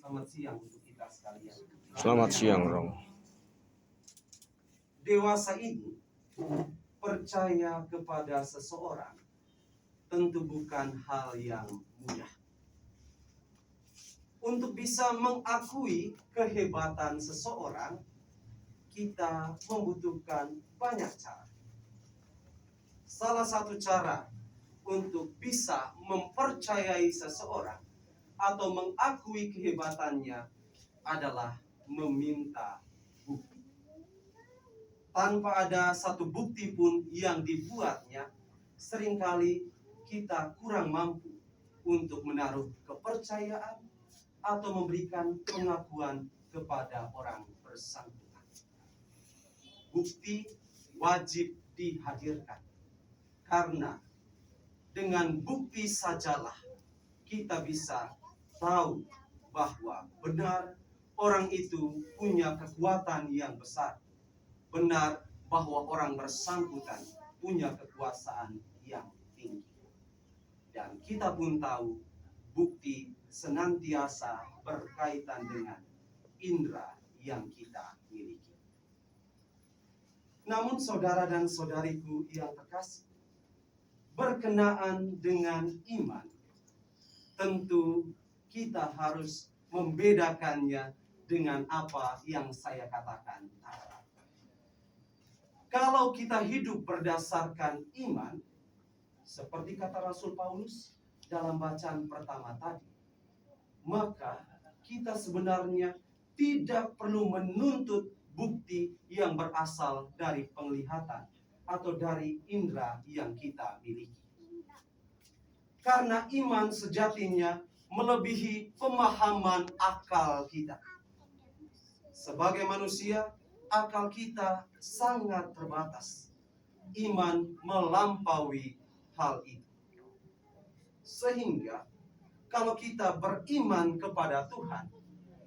Selamat siang untuk kita sekalian. Selamat siang, Rong. Dewasa ini percaya kepada seseorang tentu bukan hal yang mudah. Untuk bisa mengakui kehebatan seseorang, kita membutuhkan banyak cara. Salah satu cara untuk bisa mempercayai seseorang atau mengakui kehebatannya adalah meminta bukti. Tanpa ada satu bukti pun yang dibuatnya, seringkali kita kurang mampu untuk menaruh kepercayaan atau memberikan pengakuan kepada orang bersangkutan. Bukti wajib dihadirkan, karena dengan bukti sajalah kita bisa tahu bahwa benar orang itu punya kekuatan yang besar. Benar bahwa orang bersangkutan punya kekuasaan yang tinggi. Dan kita pun tahu bukti senantiasa berkaitan dengan indera yang kita miliki. Namun saudara dan saudariku yang terkasih, berkenaan dengan iman, tentu kita harus membedakannya dengan apa yang saya katakan tadi. Kalau kita hidup berdasarkan iman, seperti kata Rasul Paulus dalam bacaan pertama tadi, maka kita sebenarnya tidak perlu menuntut bukti yang berasal dari penglihatan atau dari indera yang kita miliki. Karena iman sejatinya melebihi pemahaman akal kita. Sebagai manusia, akal kita sangat terbatas. Iman melampaui hal itu. Sehingga kalau kita beriman kepada Tuhan,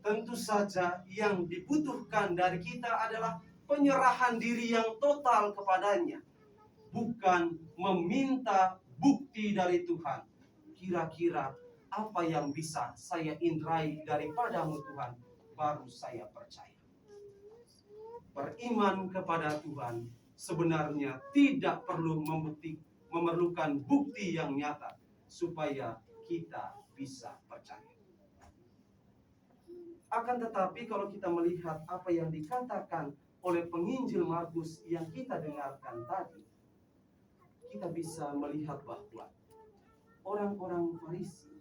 tentu saja yang dibutuhkan dari kita adalah penyerahan diri yang total kepadanya. Bukan meminta bukti dari Tuhan. Kira-kira apa yang bisa saya indrai daripadamu Tuhan, baru saya percaya. Beriman kepada Tuhan sebenarnya tidak perlu memerlukan bukti yang nyata supaya kita bisa percaya. Akan tetapi kalau kita melihat apa yang dikatakan oleh penginjil Markus yang kita dengarkan tadi, kita bisa melihat bahwa orang-orang Farisi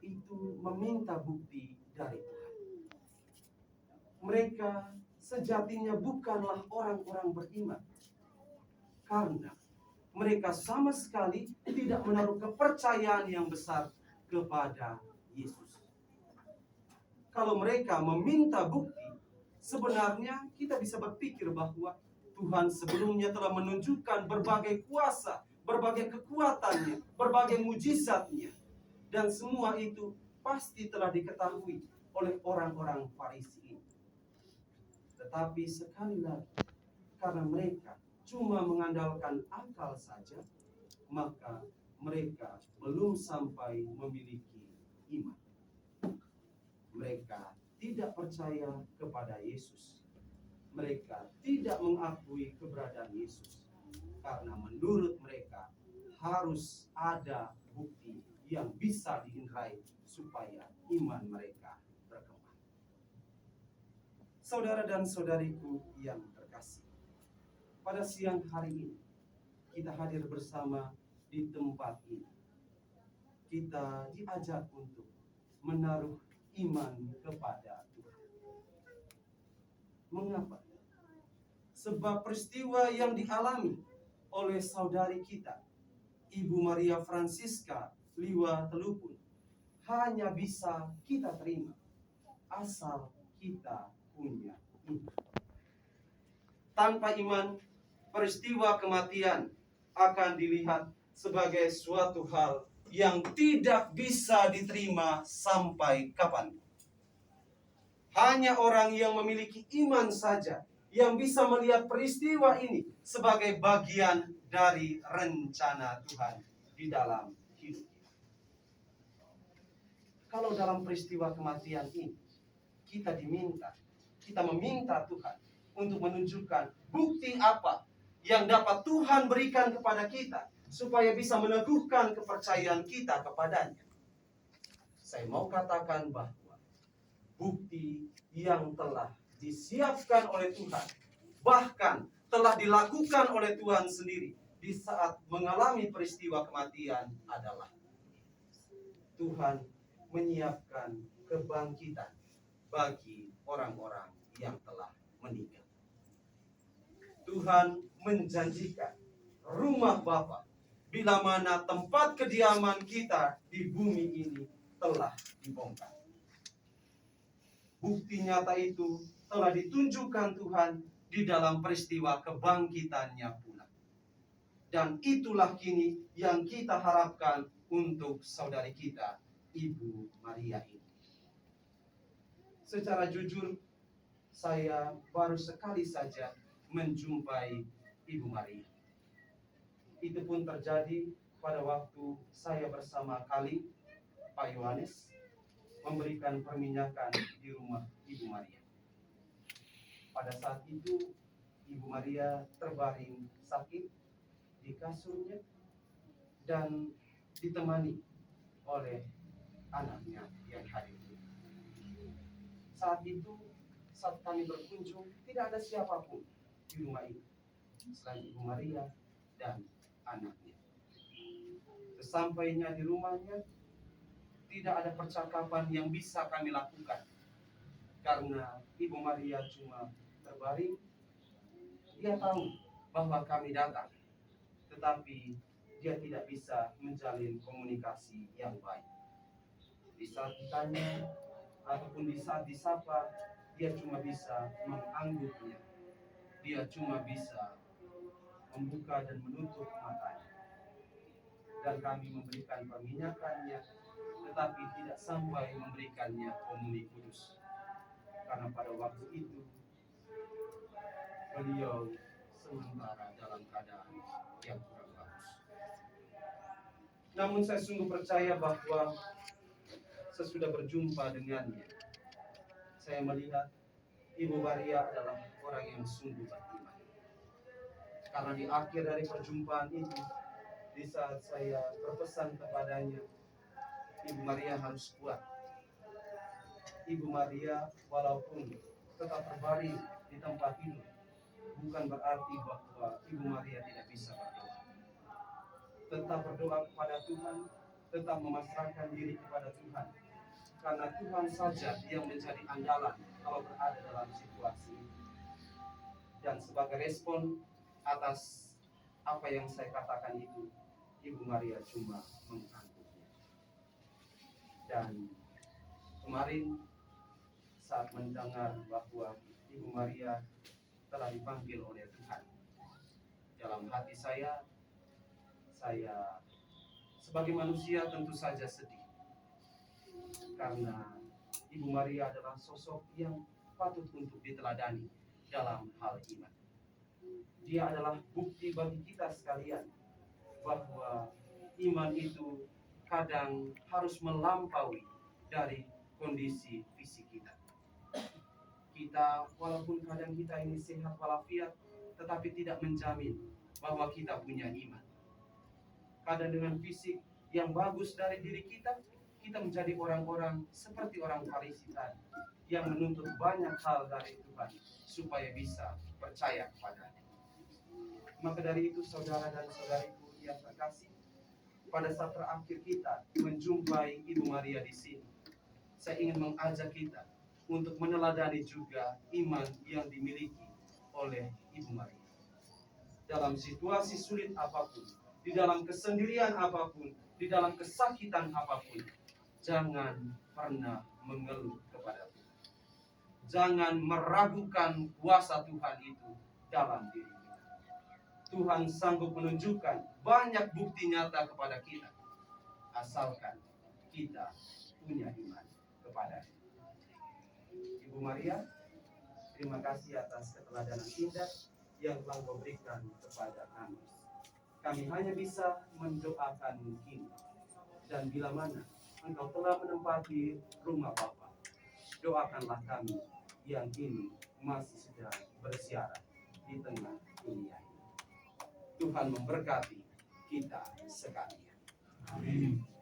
itu meminta bukti dari Tuhan. Mereka sejatinya bukanlah orang-orang beriman, karena mereka sama sekali tidak menaruh kepercayaan yang besar kepada Yesus. Kalau mereka meminta bukti, sebenarnya kita bisa berpikir bahwa Tuhan sebelumnya telah menunjukkan berbagai kuasa, berbagai kekuatannya, berbagai mujizatnya. Dan semua itu pasti telah diketahui oleh orang-orang Farisi ini. Tetapi sekali lagi, karena mereka cuma mengandalkan akal saja, maka mereka belum sampai memiliki iman. Mereka tidak percaya kepada Yesus. Mereka tidak mengakui keberadaan Yesus. Karena menurut mereka harus ada bukti yang bisa diindrai supaya iman mereka berkembang. Saudara dan saudariku yang terkasih, pada siang hari ini kita hadir bersama di tempat ini. Kita diajak untuk menaruh iman kepada Tuhan. Mengapa? Sebab peristiwa yang dialami oleh saudari kita, Ibu Maria Francisca Liwa Telupun, hanya bisa kita terima asal kita punya iman. Tanpa iman, peristiwa kematian akan dilihat sebagai suatu hal yang tidak bisa diterima sampai kapan. Hanya orang yang memiliki iman saja yang bisa melihat peristiwa ini sebagai bagian dari rencana Tuhan di dalam hidup. Kalau dalam peristiwa kematian ini kita meminta Tuhan untuk menunjukkan bukti apa yang dapat Tuhan berikan kepada kita supaya bisa meneguhkan kepercayaan kita kepadanya. Saya mau katakan bahwa bukti yang telah disiapkan oleh Tuhan, bahkan telah dilakukan oleh Tuhan sendiri di saat mengalami peristiwa kematian adalah Tuhan menyiapkan kebangkitan bagi orang-orang yang telah meninggal. Tuhan menjanjikan rumah Bapa, bila mana tempat kediaman kita di bumi ini telah dibongkar. Bukti nyata itu telah ditunjukkan Tuhan di dalam peristiwa kebangkitannya pula. Dan itulah kini yang kita harapkan untuk saudari kita, Ibu Maria ini. Secara jujur, saya baru sekali saja menjumpai Ibu Maria. Itu pun terjadi pada waktu saya bersama Kali, Pak Yohanes, memberikan perminyakan di rumah Ibu Maria. Pada saat itu, Ibu Maria terbaring sakit di kasurnya dan ditemani oleh anaknya yang hadir. Saat itu, saat kami berkunjung, tidak ada siapapun di rumah itu selain Ibu Maria dan anaknya. Sesampainya di rumahnya, tidak ada percakapan yang bisa kami lakukan karena Ibu Maria cuma terbaring. Dia tahu bahwa kami datang, tetapi dia tidak bisa menjalin komunikasi yang baik. Di saat ditanya ataupun di saat disapa, dia cuma bisa mengangguknya. Dia cuma bisa membuka dan menutup matanya. Dan kami memberikan perminyakannya, tetapi tidak sampai memberikannya komuni kudus. Karena pada waktu itu beliau sementara dalam keadaan yang kurang bagus. Namun saya sungguh percaya bahwa sesudah berjumpa dengannya, saya melihat Ibu Maria adalah orang yang sungguh beriman. Karena di akhir dari perjumpaan itu, di saat saya berpesan kepadanya, Ibu Maria harus kuat. Ibu Maria walaupun tetap terbaring di tempat tidur, bukan berarti bahwa Ibu Maria tidak bisa berdoa. Tetap berdoa kepada Tuhan, tetap memasrahkan diri kepada Tuhan. Karena Tuhan saja yang menjadi andalan kalau berada dalam situasi ini. Dan sebagai respon atas apa yang saya katakan itu, Ibu Maria cuma mengangguknya. Dan kemarin saat mendengar bahwa Ibu Maria telah dipanggil oleh Tuhan, dalam hati saya sebagai manusia tentu saja sedih. Karena Ibu Maria adalah sosok yang patut untuk diteladani dalam hal iman. Dia adalah bukti bagi kita sekalian bahwa iman itu kadang harus melampaui dari kondisi fisik kita. Kita walaupun kadang kita ini sehat walafiat, tetapi tidak menjamin bahwa kita punya iman. Kadang dengan fisik yang bagus dari diri kita, kita menjadi orang-orang seperti orang Farisi tadi yang menuntut banyak hal dari Tuhan supaya bisa percaya kepadanya. Maka dari itu saudara dan saudariku yang terkasih, pada saat terakhir kita menjumpai Ibu Maria di sini, saya ingin mengajak kita untuk meneladani juga iman yang dimiliki oleh Ibu Maria. Dalam situasi sulit apapun, di dalam kesendirian apapun, di dalam kesakitan apapun, jangan pernah mengeluh kepada Tuhan. Jangan meragukan kuasa Tuhan itu dalam diri kita. Tuhan sanggup menunjukkan banyak bukti nyata kepada kita, asalkan kita punya iman kepada-Nya. Ibu Maria, terima kasih atas keteladanan indah yang telah Kau berikan kepada kami. Kami hanya bisa mendoakan kini, dan bila mana Engkau telah menempati rumah Bapa. Doakanlah kami yang kini masih sedang bersiaran di tengah dunia ini. Tuhan memberkati kita sekalian. Amin.